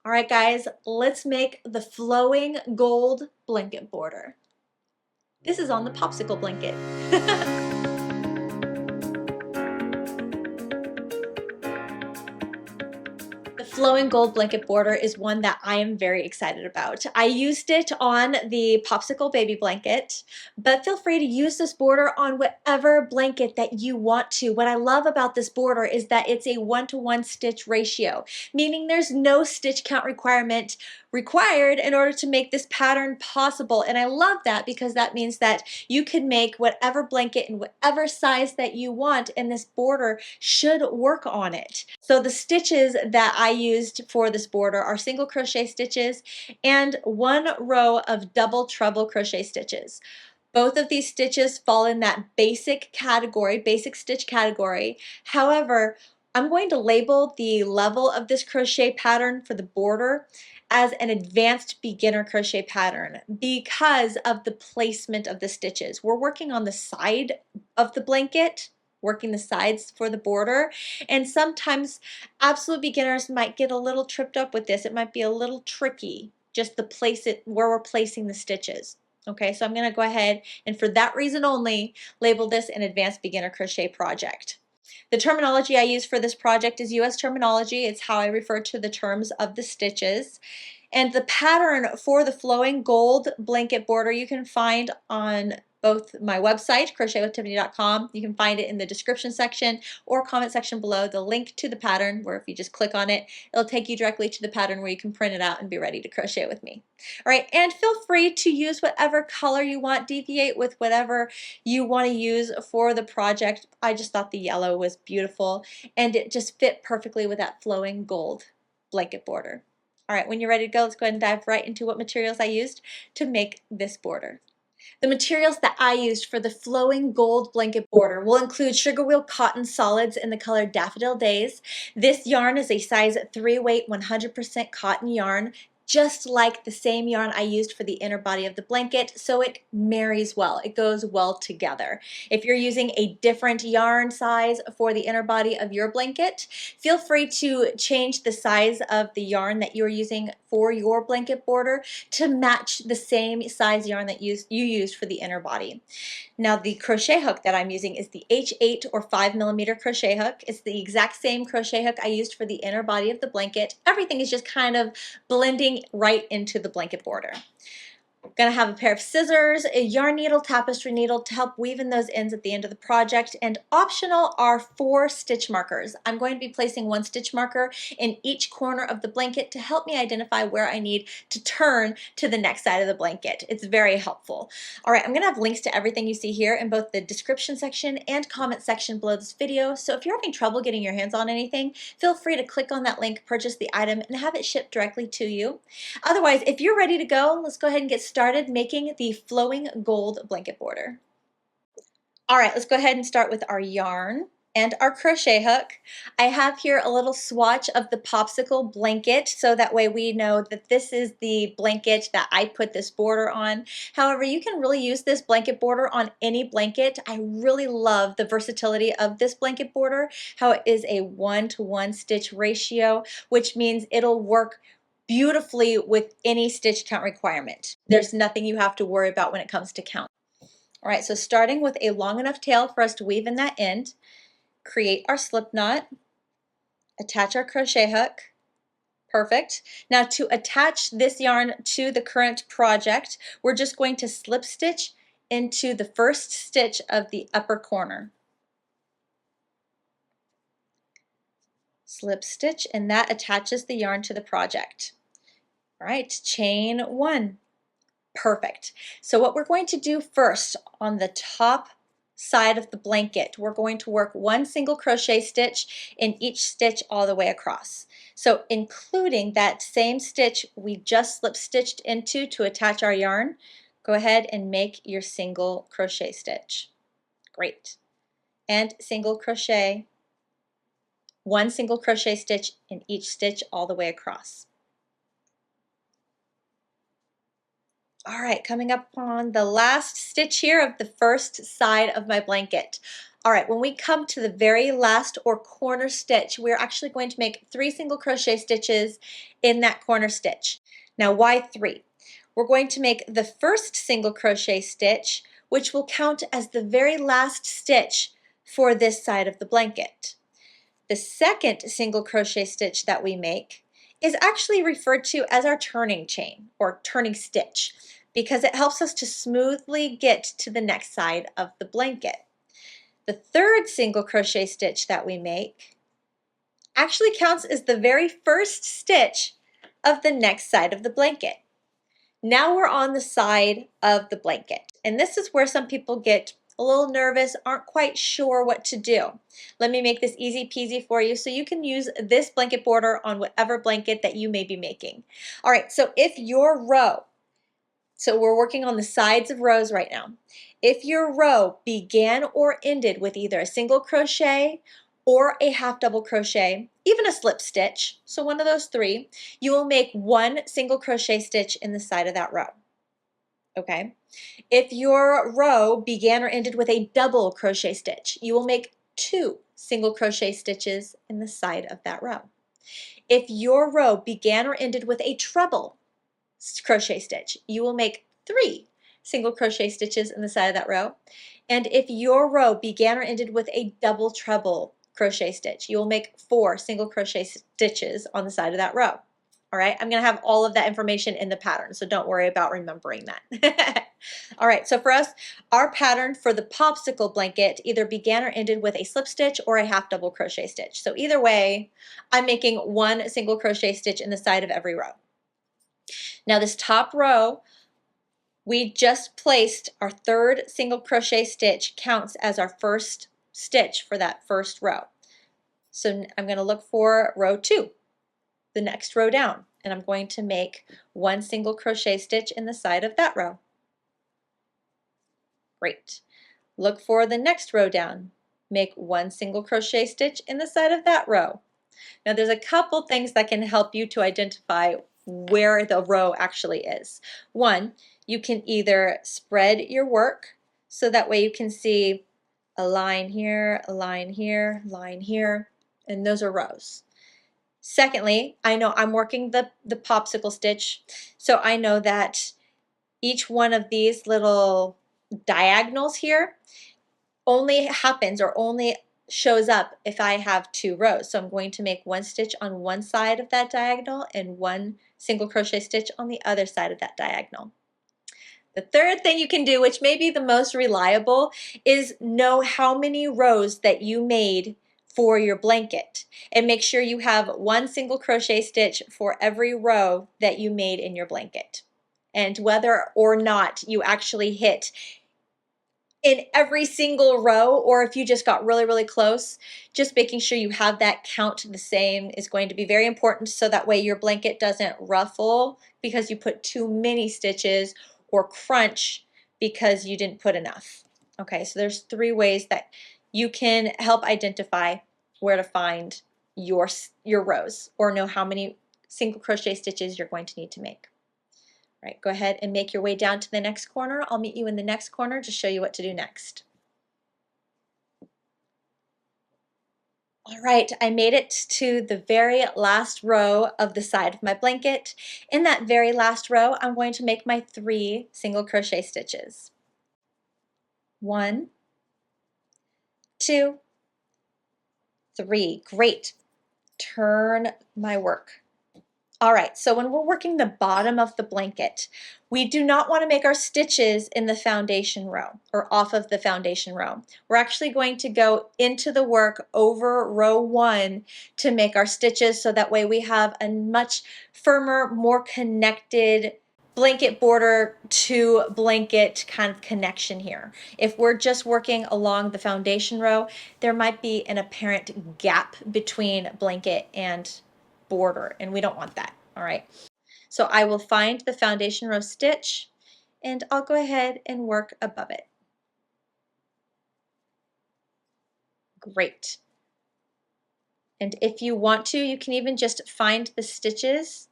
All right, guys, let's make the flowing gold blanket border. This is on the Popsicle Blanket. The flowing gold blanket border is one that I am very excited about. I used it on the Popsicle baby blanket, but feel free to use this border on whatever blanket that you want to. What I love about this border is that it's a 1-to-1 stitch ratio, meaning there's no stitch count requirement required in order to make this pattern possible. And I love that because that means that you can make whatever blanket in whatever size that you want, and this border should work on it. So the stitches that I used for this border are single crochet stitches and 1 row of double treble crochet stitches. Both of these stitches fall in that basic category, basic stitch category. However, I'm going to label the level of this crochet pattern for the border as an advanced beginner crochet pattern because of the placement of the stitches. We're working on the side of the blanket, working the sides for the border, and sometimes absolute beginners might get a little tripped up with this. It might be a little tricky just to place it where we're placing the stitches. Okay, so I'm going to go ahead and for that reason only label this an advanced beginner crochet project. The terminology I use for this project is US terminology. It's how I refer to the terms of the stitches. And the pattern for the flowing gold blanket border you can find on both my website, crochetwithtiffany.com. You can find it in the description section or comment section below, the link to the pattern, where if you just click on it, it'll take you directly to the pattern where you can print it out and be ready to crochet with me. All right, and feel free to use whatever color you want, deviate with whatever you want to use for the project. I just thought the yellow was beautiful and it just fit perfectly with that flowing gold blanket border. All right, when you're ready to go, let's go ahead and dive right into what materials I used to make this border. The materials that I used for the flowing gold blanket border will include Sugarwheel Cotton Solids in the color Daffodil Days. This yarn is a size 3 weight 100% cotton yarn, just like the same yarn I used for the inner body of the blanket, so it marries well. It goes well together. If you're using a different yarn size for the inner body of your blanket, feel free to change the size of the yarn that you're using for your blanket border to match the same size yarn that you used for the inner body. Now the crochet hook that I'm using is the H8 or 5mm crochet hook. It's the exact same crochet hook I used for the inner body of the blanket. Everything is just kind of blending right into the blanket border. I'm going to have a pair of scissors, a yarn needle, tapestry needle to help weave in those ends at the end of the project, and optional are 4 stitch markers. I'm going to be placing 1 stitch marker in each corner of the blanket to help me identify where I need to turn to the next side of the blanket. It's very helpful. All right, I'm going to have links to everything you see here in both the description section and comment section below this video, so if you're having trouble getting your hands on anything, feel free to click on that link, purchase the item, and have it shipped directly to you. Otherwise, if you're ready to go, let's go ahead and get started making the flowing gold blanket border. All right, let's go ahead and start with our yarn and our crochet hook. I have here a little swatch of the Popsicle Blanket, so that way we know that this is the blanket that I put this border on. However, you can really use this blanket border on any blanket. I really love the versatility of this blanket border, how it is a 1-to-1 stitch ratio, which means it'll work beautifully with any stitch count requirement. There's nothing you have to worry about when it comes to count. All right, so starting with a long enough tail for us to weave in that end, create our slip knot, attach our crochet hook. Perfect. Now to attach this yarn to the current project, we're just going to slip stitch into the first stitch of the upper corner. Slip stitch, and that attaches the yarn to the project. All right, chain 1. Perfect. So what we're going to do first on the top side of the blanket, we're going to work 1 single crochet stitch in each stitch all the way across. So including that same stitch we just slip stitched into to attach our yarn, go ahead and make your single crochet stitch. Great. And single crochet, 1 single crochet stitch in each stitch all the way across. All right, coming up on the last stitch here of the first side of my blanket. All right, when we come to the very last or corner stitch, we're actually going to make 3 single crochet stitches in that corner stitch. Now, why 3? We're going to make the first single crochet stitch, which will count as the very last stitch for this side of the blanket. The second single crochet stitch that we make is actually referred to as our turning chain or turning stitch because it helps us to smoothly get to the next side of the blanket. The third single crochet stitch that we make actually counts as the very first stitch of the next side of the blanket. Now we're on the side of the blanket, and this is where some people get a little nervous, aren't quite sure what to do. Let me make this easy peasy for you so you can use this blanket border on whatever blanket that you may be making. All right, so if your row, so we're working on the sides of rows right now. If your row began or ended with either a single crochet or a half double crochet, even a slip stitch, so one of those 3, you will make 1 single crochet stitch in the side of that row. Okay? If your row began or ended with a double crochet stitch, you will make 2 single crochet stitches in the side of that row. If your row began or ended with a treble crochet stitch, you will make 3 single crochet stitches in the side of that row. And if your row began or ended with a double treble crochet stitch, you will make 4 single crochet stitches on the side of that row. All right, I'm going to have all of that information in the pattern, so don't worry about remembering that. All right, so for us, our pattern for the popsicle blanket either began or ended with a slip stitch or a half double crochet stitch. So either way, I'm making 1 single crochet stitch in the side of every row. Now this top row, we just placed our 3rd single crochet stitch, counts as our first stitch for that first row. So I'm going to look for row 2, the next row down, and I'm going to make 1 single crochet stitch in the side of that row. Great. Look for the next row down. Make 1 single crochet stitch in the side of that row. Now there's a couple things that can help you to identify where the row actually is. One, you can either spread your work so that way you can see a line here, a line here, line here, and those are rows. Secondly, I know I'm working the popsicle stitch, so I know that each one of these little diagonals here only happens or only shows up if I have 2 rows. So I'm going to make 1 stitch on one side of that diagonal and 1 single crochet stitch on the other side of that diagonal. The third thing you can do, which may be the most reliable, is know how many rows that you made for your blanket, and make sure you have 1 single crochet stitch for every row that you made in your blanket. And whether or not you actually hit in every single row, or if you just got really, really close, just making sure you have that count the same is going to be very important, so that way your blanket doesn't ruffle because you put too many stitches or crunch because you didn't put enough. Okay, so there's 3 ways that you can help identify where to find your rows or know how many single crochet stitches you're going to need to make. All right, go ahead and make your way down to the next corner. I'll meet you in the next corner to show you what to do next. All right, I made it to the very last row of the side of my blanket. In that very last row, I'm going to make my 3 single crochet stitches. 1, 2, 3. Great. Turn my work. All right, so when we're working the bottom of the blanket, we do not want to make our stitches in the foundation row or off of the foundation row. We're actually going to go into the work over row 1 to make our stitches, so that way we have a much firmer, more connected blanket border to blanket kind of connection here. If we're just working along the foundation row, there might be an apparent gap between blanket and border, and we don't want that. All right, so I will find the foundation row stitch and I'll go ahead and work above it. Great. And if you want to, you can even just find the stitches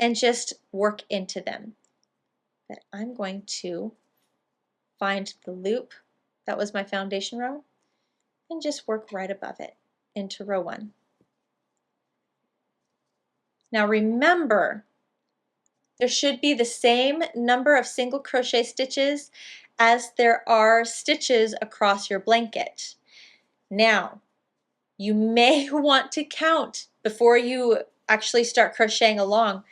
and just work into them. But I'm going to find the loop That was my foundation row, and just work right above it into row 1. Now remember, there should be the same number of single crochet stitches as there are stitches across your blanket. Now, you may want to count before you actually start crocheting along.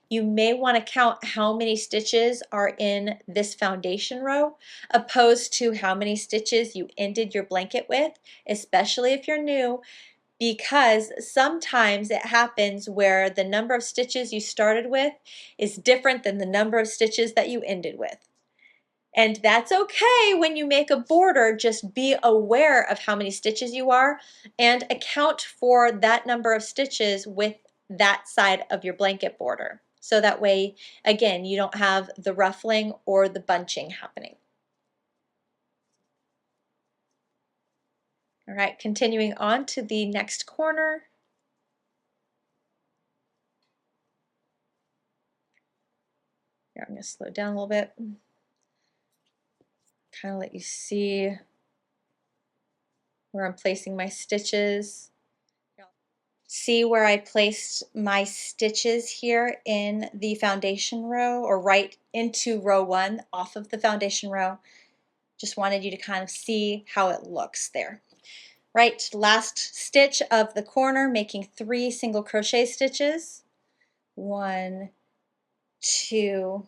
You may want to count how many stitches are in this foundation row opposed to how many stitches you ended your blanket with, especially if you're new, because sometimes it happens where the number of stitches you started with is different than the number of stitches that you ended with. And that's okay when you make a border. Just be aware of how many stitches you are and account for that number of stitches with that side of your blanket border. So that way, again, you don't have the ruffling or the bunching happening. All right, continuing on to the next corner. Here, I'm going to slow down a little bit. Kind of let you see where I'm placing my stitches. See where I placed my stitches here in the foundation row, or right into row 1 off of the foundation row. Just wanted you to kind of see how it looks there. Right, last stitch of the corner, making 3 single crochet stitches. 1, 2,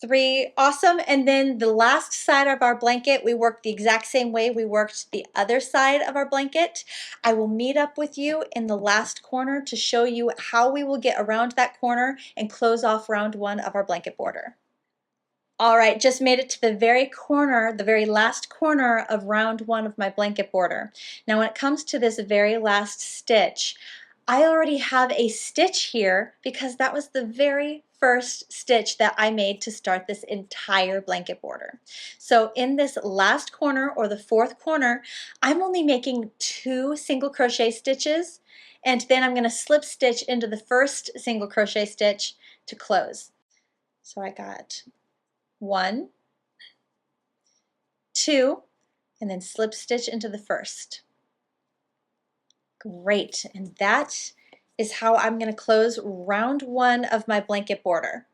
3, awesome. And then the last side of our blanket, we worked the exact same way we worked the other side of our blanket. I will meet up with you in the last corner to show you how we will get around that corner and close off round 1 of our blanket border. All right, just made it to the very corner, the very last corner of round 1 of my blanket border. Now when it comes to this very last stitch, I already have a stitch here because that was the very first stitch that I made to start this entire blanket border. So in this last corner, or the 4th corner, I'm only making 2 single crochet stitches, and then I'm going to slip stitch into the first single crochet stitch to close. So I got 1, 2, and then slip stitch into the first. Great, and that is how I'm going to close round 1 of my blanket border.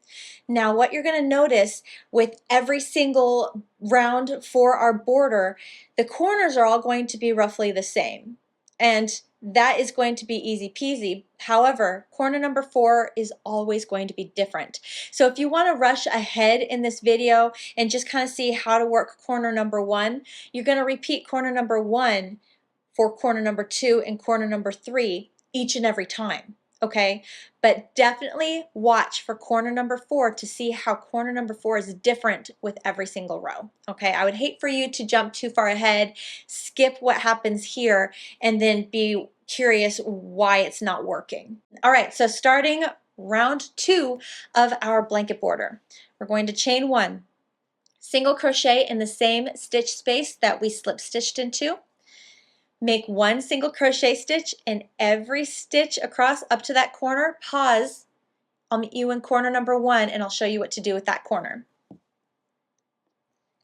Now what you're going to notice with every single round for our border, the corners are all going to be roughly the same, and that is going to be easy peasy. However, corner number 4 is always going to be different. So if you want to rush ahead in this video and just kind of see how to work corner number 1, you're going to repeat corner number 1 for corner number 2 and corner number 3 each and every time, okay? But definitely watch for corner number 4 to see how corner number 4 is different with every single row, okay? I would hate for you to jump too far ahead, skip what happens here, and then be curious why it's not working. All right, so starting round 2 of our blanket border, we're going to chain 1, single crochet in the same stitch space that we slip stitched into. Make 1 single crochet stitch in every stitch across up to that corner. Pause. I'll meet you in corner number 1 and I'll show you what to do with that corner.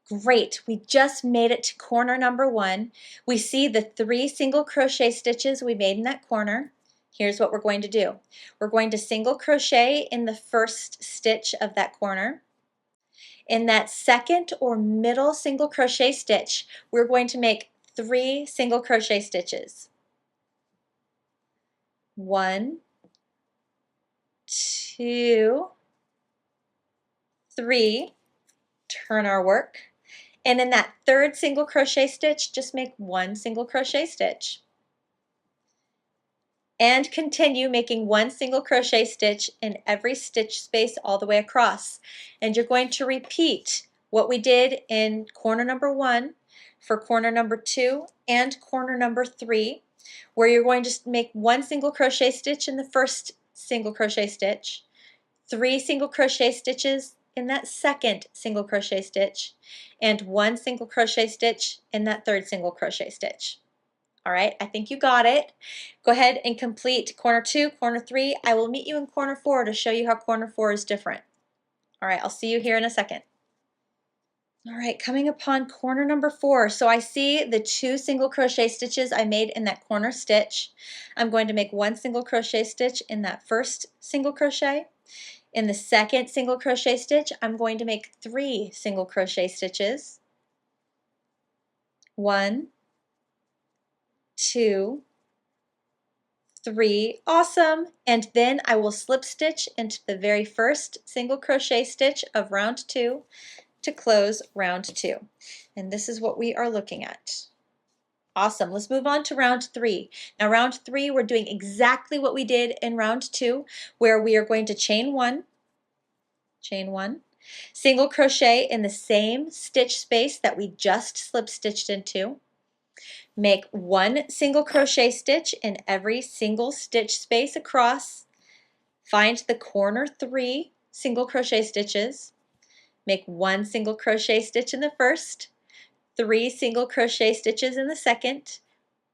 Great, we just made it to corner number 1. We see the 3 single crochet stitches we made in that corner. Here's what we're going to do. We're going to single crochet in the first stitch of that corner. In that second or middle single crochet stitch, we're going to make 3 single crochet stitches. 1, 2, 3, turn our work, and in that third single crochet stitch, just make 1 single crochet stitch. And continue making 1 single crochet stitch in every stitch space all the way across. And you're going to repeat what we did in corner number 1 for corner number 2 and corner number 3, where you're going to make 1 single crochet stitch in the first single crochet stitch, 3 single crochet stitches in that second single crochet stitch, and 1 single crochet stitch in that third single crochet stitch. All right, I think you got it. Go ahead and complete corner 2, corner 3. I will meet you in corner 4 to show you how corner 4 is different. All right, I'll see you here in a second. All right, coming upon corner number 4. So I see the 2 single crochet stitches I made in that corner stitch. I'm going to make 1 single crochet stitch in that first single crochet. In the second single crochet stitch, I'm going to make 3 single crochet stitches. 1, 2, 3, awesome. And then I will slip stitch into the very first single crochet stitch of round 2 to close round 2. And this is what we are looking at. Awesome. Let's move on to round 3. Now round 3, we're doing exactly what we did in round 2, where we are going to chain 1, single crochet in the same stitch space that we just slip stitched into. Make 1 single crochet stitch in every single stitch space across. Find the corner 3 single crochet stitches. Make 1 single crochet stitch in the first, 3 single crochet stitches in the second,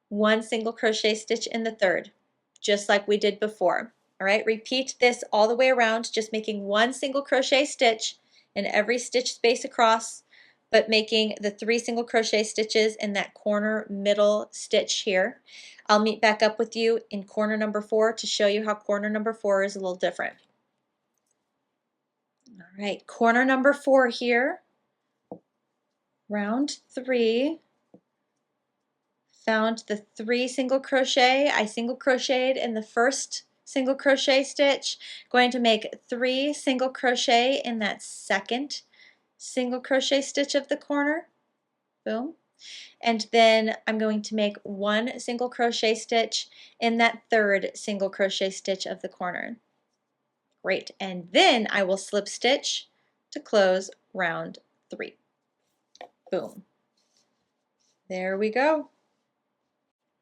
1 single crochet stitch in the third, just like we did before. All right, repeat this all the way around, just making 1 single crochet stitch in every stitch space across, but making the 3 single crochet stitches in that corner middle stitch here. I'll meet back up with you in corner number 4 to show you how corner number 4 is a little different. All right, corner number 4 here, round 3. Found the 3 single crochet. I single crocheted in the first single crochet stitch, going to make 3 single crochet in that second single crochet stitch of the corner, boom, and then I'm going to make 1 single crochet stitch in that third single crochet stitch of the corner. Great, and then I will slip stitch to close round 3. Boom. There we go.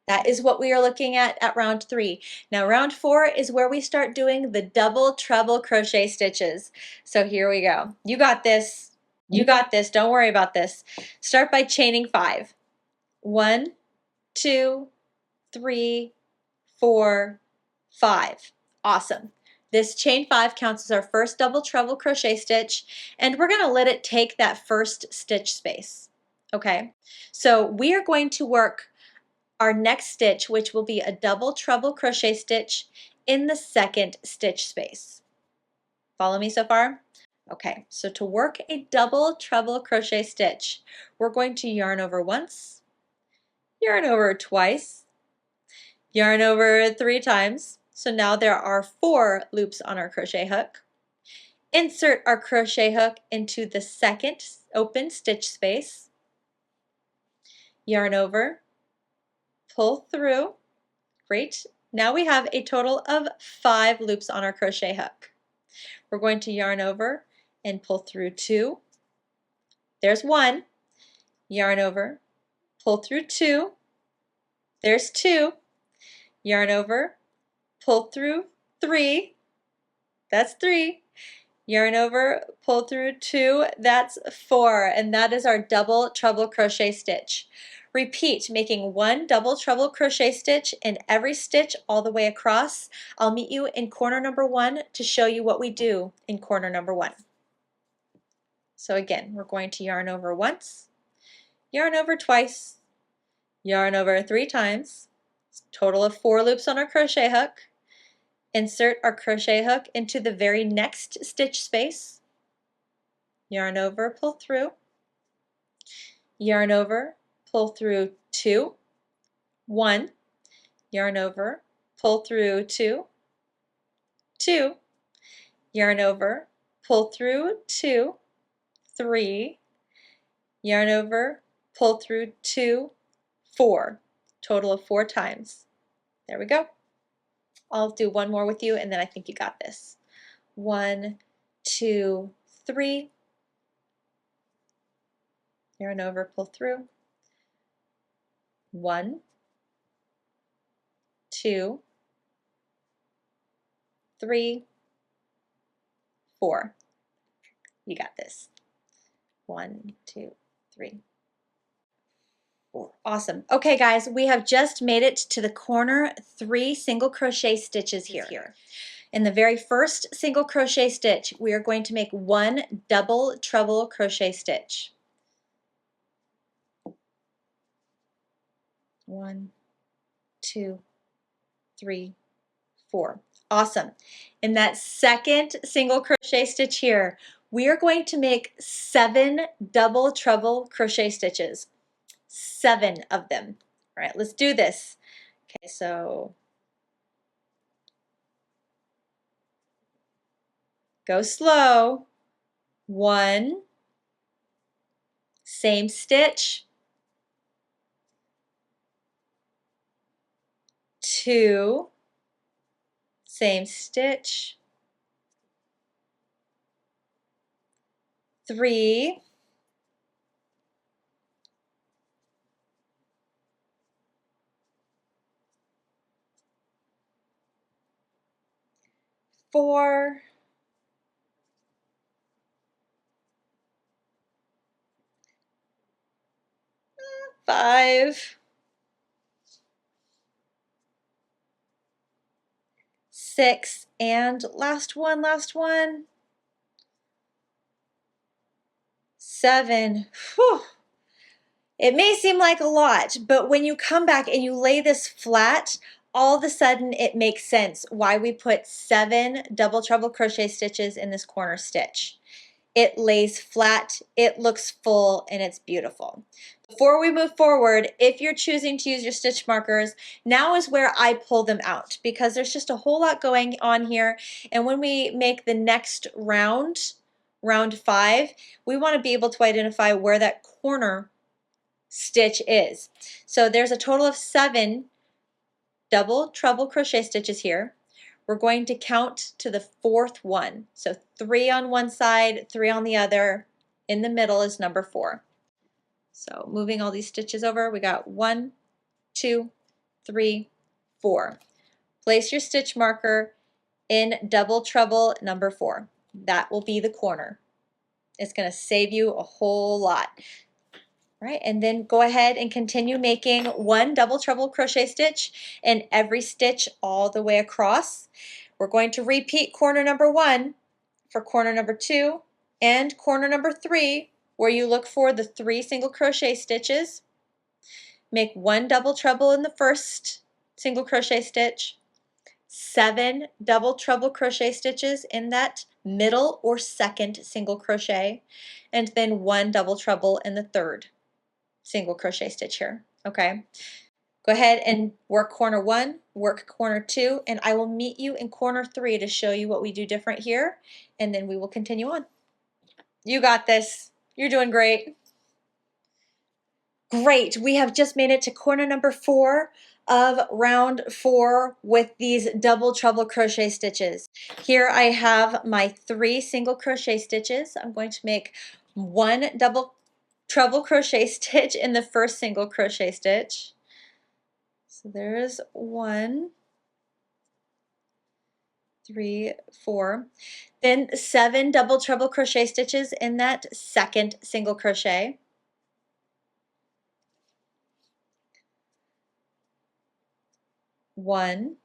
That is what we are looking at round 3. Now round 4 is where we start doing the double treble crochet stitches. So here we go. You got this. You got this. Don't worry about this. Start by chaining 5. 1, 2, 3, 4, 5. Awesome. This chain 5 counts as our first double treble crochet stitch, and we're going to let it take that first stitch space. Okay, so we are going to work our next stitch, which will be a double treble crochet stitch in the second stitch space. Follow me so far? Okay, so to work a double treble crochet stitch, we're going to yarn over once, yarn over twice, yarn over 3 times. So now there are 4 loops on our crochet hook. Insert our crochet hook into the second open stitch space, yarn over, pull through. Great. Now we have a total of 5 loops on our crochet hook. We're going to yarn over and pull through 2. There's 1. Yarn over, pull through 2. There's 2. Yarn over, pull through 3. That's 3. Yarn over, pull through 2. That's 4. And that is our double treble crochet stitch. Repeat, making 1 double treble crochet stitch in every stitch all the way across. I'll meet you in corner number 1 to show you what we do in corner number 1. So again, we're going to yarn over once, yarn over twice, yarn over 3 times, total of 4 loops on our crochet hook. Insert our crochet hook into the very next stitch space, yarn over, pull through, yarn over, pull through 2, 1, yarn over, pull through 2, 2, yarn over, pull through 2, 3, yarn over, pull through 2, 4, total of 4 times. There we go. I'll do one more with you and then I think you got this. 1, 2, 3, yarn over, pull through, 1, 2, 3, 4. You got this. 1, 2, 3, 4. Awesome. Okay guys, we have just made it to the corner 3 single crochet stitches here. In the very first single crochet stitch, we are going to make 1 double treble crochet stitch. 1, 2, 3, 4. Awesome. In that second single crochet stitch here, we are going to make 7 double treble crochet stitches. 7 of them. All right, let's do this. Okay, so go slow. 1, same stitch. 2, same stitch. 3, 4, 5, 6, and last one, 7. Whew. It may seem like a lot, but when you come back and you lay this flat, all of a sudden it makes sense why we put 7 double treble crochet stitches in this corner stitch. It lays flat, it looks full, and it's beautiful. Before we move forward, if you're choosing to use your stitch markers, now is where I pull them out because there's just a whole lot going on here. And when we make the next round, round 5, we want to be able to identify where that corner stitch is. So there's a total of 7 double treble crochet stitches here. We're going to count to the 4th one. So 3 on one side, 3 on the other. In the middle is number 4. So moving all these stitches over, we got 1, 2, 3, 4. Place your stitch marker in double treble number 4. That will be the corner. It's going to save you a whole lot. All right, and then go ahead and continue making 1 double treble crochet stitch in every stitch all the way across. We're going to repeat corner number 1 for corner number 2 and corner number 3, where you look for the 3 single crochet stitches. Make 1 double treble in the first single crochet stitch, 7 double treble crochet stitches in that middle or second single crochet, and then 1 double treble in the third single crochet stitch here. Okay, go ahead and work corner 1, work corner 2, and I will meet you in corner 3 to show you what we do different here, and then we will continue on. You got this. You're doing great. Great, we have just made it to corner number 4 of round 4 with these double treble crochet stitches. Here I have my 3 single crochet stitches. I'm going to make 1 double treble crochet stitch in the first single crochet stitch. So there's 1, 3, 4. Then 7 double treble crochet stitches in that second single crochet. 1,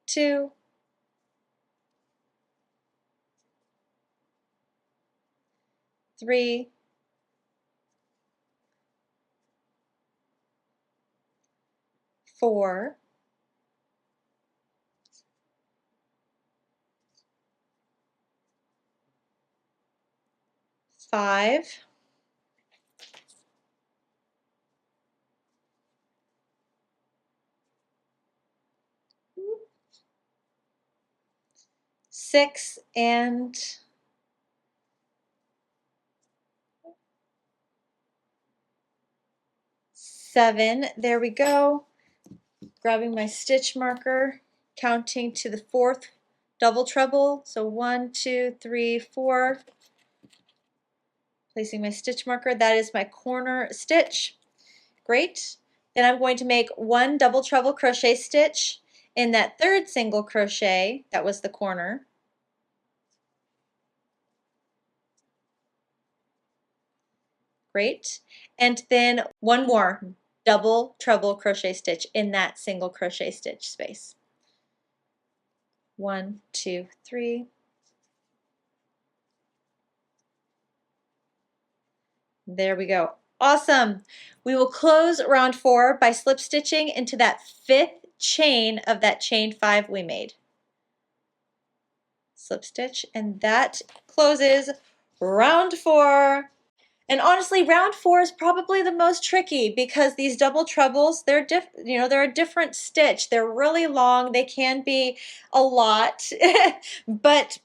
2, 3, 4, 5, 6, and 7. There we go. Grabbing my stitch marker, counting to the 4th double treble. So 1, 2, 3, 4. Placing my stitch marker. That is my corner stitch. Great. Then I'm going to make 1 double treble crochet stitch in that third single crochet. That was the corner. Great. And then 1 more double treble crochet stitch in that single crochet stitch space. 1, 2, 3. There we go. Awesome. We will close round 4 by slip stitching into that 5th chain of that chain 5 we made. Slip stitch, and that closes round 4. And honestly, round 4 is probably the most tricky because these double trebles, they're they're a different stitch. They're really long. They can be a lot. But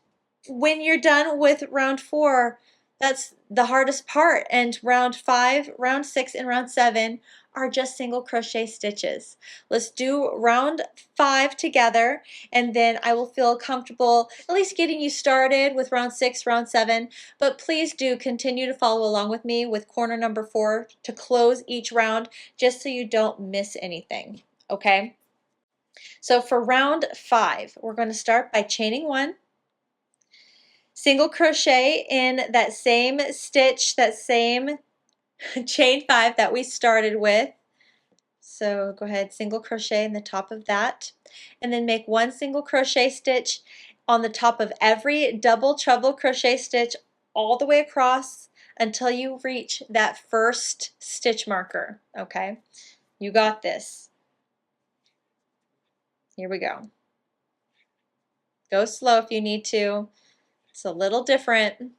when you're done with round 4, that's the hardest part. And round 5, round 6, and round 7 are just single crochet stitches. Let's do round 5 together, and then I will feel comfortable at least getting you started with round 6, round 7. But please do continue to follow along with me with corner number 4 to close each round, just so you don't miss anything, okay? So for round 5, we're going to start by chaining 1, single crochet in that same stitch, that same chain 5 that we started with. So go ahead, single crochet in the top of that, and then make 1 single crochet stitch on the top of every double treble crochet stitch all the way across until you reach that first stitch marker, okay? You got this. Here we go. Go slow if you need to. It's a little different.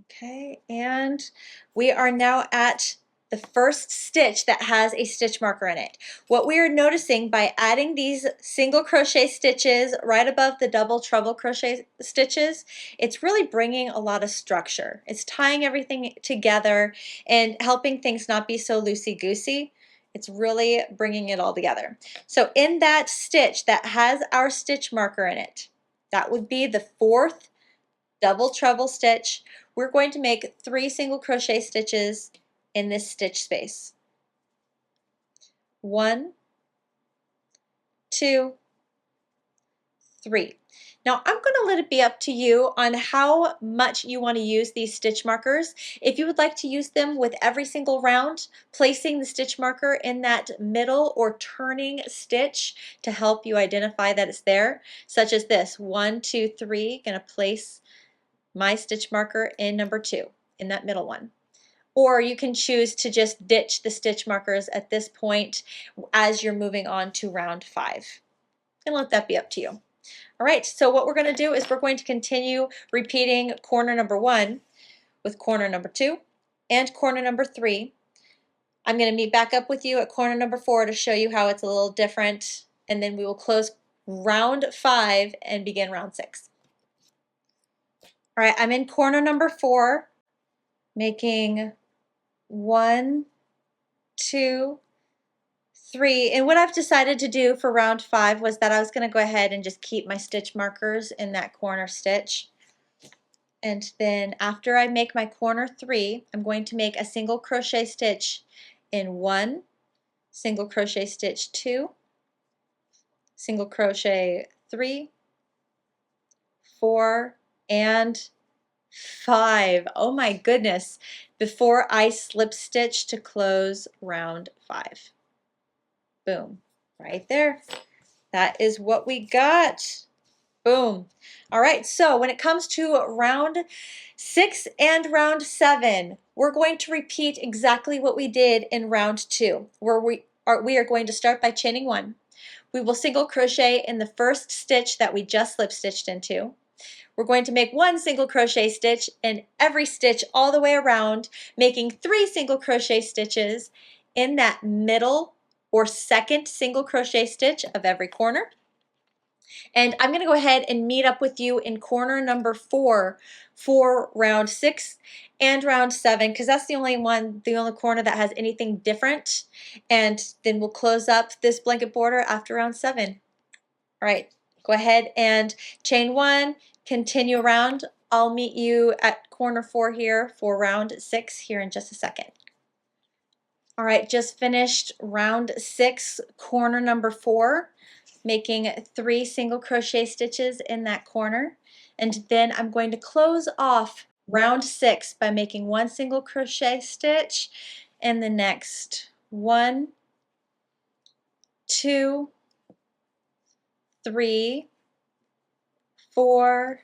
Okay, and we are now at the first stitch that has a stitch marker in it. What we are noticing by adding these single crochet stitches right above the double treble crochet stitches, it's really bringing a lot of structure. It's tying everything together and helping things not be so loosey-goosey. It's really bringing it all together. So in that stitch that has our stitch marker in it, that would be the 4th double treble stitch. We're going to make 3 single crochet stitches in this stitch space. 1, 2, 3. Now I'm going to let it be up to you on how much you want to use these stitch markers. If you would like to use them with every single round, placing the stitch marker in that middle or turning stitch to help you identify that it's there, such as this, 1, 2, 3, going to place my stitch marker in number 2, in that middle one. Or you can choose to just ditch the stitch markers at this point as you're moving on to round 5. And let that be up to you. All right, so what we're going to do is we're going to continue repeating corner number 1 with corner number 2 and corner number 3. I'm going to meet back up with you at corner number 4 to show you how it's a little different, and then we will close round 5 and begin round 6. All right, I'm in corner number 4, making 1, 2, 3. And what I've decided to do for round 5 was that I was going to go ahead and just keep my stitch markers in that corner stitch. And then after I make my corner 3, I'm going to make a single crochet stitch in 1, single crochet stitch 2, single crochet 3, 4, and 5. Oh my goodness, before I slip stitch to close round 5. Boom, right there. That is what we got. Boom. All right, so when it comes to round 6 and round 7, we're going to repeat exactly what we did in round 2, where we are going to start by chaining 1. We will single crochet in the first stitch that we just slip stitched into. We're going to make 1 single crochet stitch in every stitch all the way around, making 3 single crochet stitches in that middle or second single crochet stitch of every corner. And I'm going to go ahead and meet up with you in corner number 4 for round 6 and round 7, because that's the only corner that has anything different. And then we'll close up this blanket border after round 7. All right, go ahead and chain 1, continue around. I'll meet you at corner 4 here for round 6 here in just a second. All right, just finished round 6, corner number 4, making 3 single crochet stitches in that corner. And then I'm going to close off round 6 by making 1 single crochet stitch in the next 1, 2, 3, 4,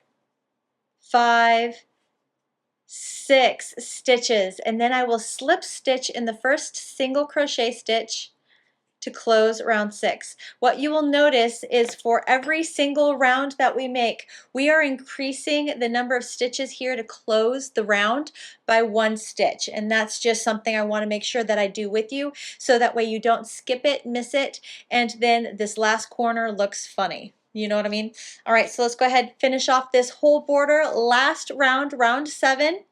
5, 6 stitches, and then I will slip stitch in the first single crochet stitch to close round 6. What you will notice is for every single round that we make, we are increasing the number of stitches here to close the round by 1 stitch, and that's just something I want to make sure that I do with you, so that way you don't skip it, miss it, and then this last corner looks funny. You know what I mean? All right, so let's go ahead and finish off this whole border. Last round, round 7,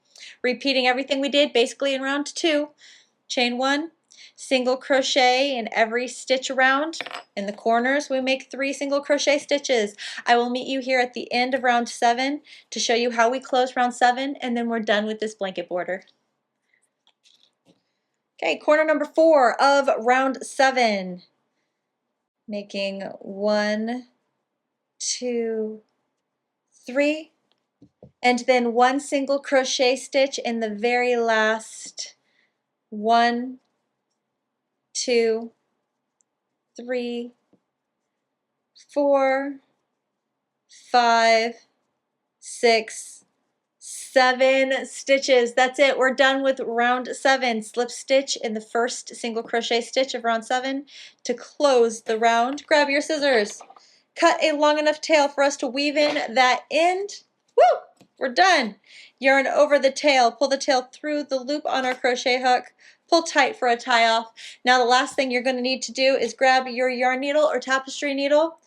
repeating everything we did basically in round 2. Chain 1, single crochet in every stitch around. In the corners, we make 3 single crochet stitches. I will meet you here at the end of round 7 to show you how we close round 7, and then we're done with this blanket border. Okay, corner number 4 of round 7. Making 1, 2, 3, and then 1 single crochet stitch in the very last 1, 2, 3, 4, 5, 6, 7 stitches. That's it. We're done with round 7. Slip stitch in the first single crochet stitch of round 7 to close the round. Grab your scissors. Cut a long enough tail for us to weave in that end. Woo! We're done. Yarn over the tail. Pull the tail through the loop on our crochet hook. Pull tight for a tie off. Now the last thing you're going to need to do is grab your yarn needle or tapestry needle.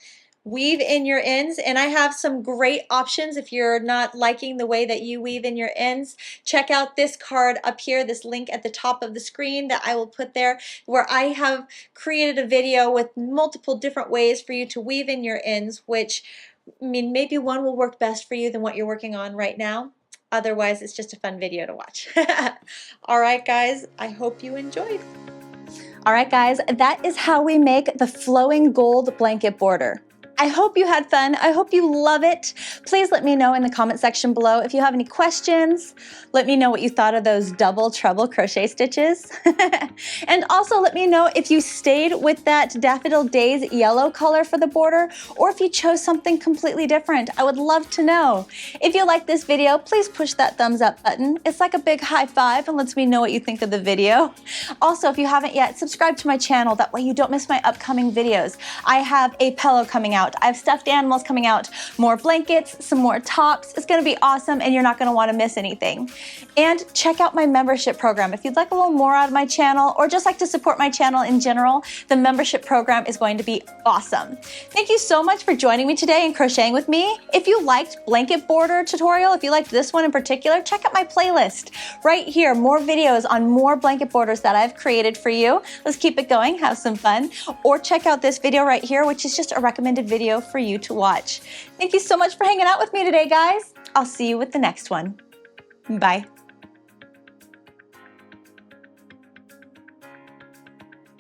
Weave in your ends, and I have some great options if you're not liking the way that you weave in your ends. Check out this card up here, this link at the top of the screen that I will put there, where I have created a video with multiple different ways for you to weave in your ends, which, I mean, maybe one will work best for you than what you're working on right now. Otherwise, it's just a fun video to watch. All right, guys, I hope you enjoyed. All right, guys, that is how we make the flowing gold blanket border. I hope you had fun. I hope you love it. Please let me know in the comment section below if you have any questions. Let me know what you thought of those double treble crochet stitches. And also let me know if you stayed with that Daffodil Days yellow color for the border, or if you chose something completely different. I would love to know. If you like this video, please push that thumbs up button. It's like a big high five and lets me know what you think of the video. Also, if you haven't yet, subscribe to my channel. That way you don't miss my upcoming videos. I have a pillow coming out. I have stuffed animals coming out, more blankets, some more tops. It's gonna be awesome and you're not gonna wanna miss anything. And check out my membership program. If you'd like a little more out of my channel or just like to support my channel in general, the membership program is going to be awesome. Thank you so much for joining me today and crocheting with me. If you liked blanket border tutorial, if you liked this one in particular, check out my playlist right here. More videos on more blanket borders that I've created for you. Let's keep it going, have some fun. Or check out this video right here, which is just a recommended video for you to watch. Thank you so much for hanging out with me today, guys. I'll see you with the next one. Bye.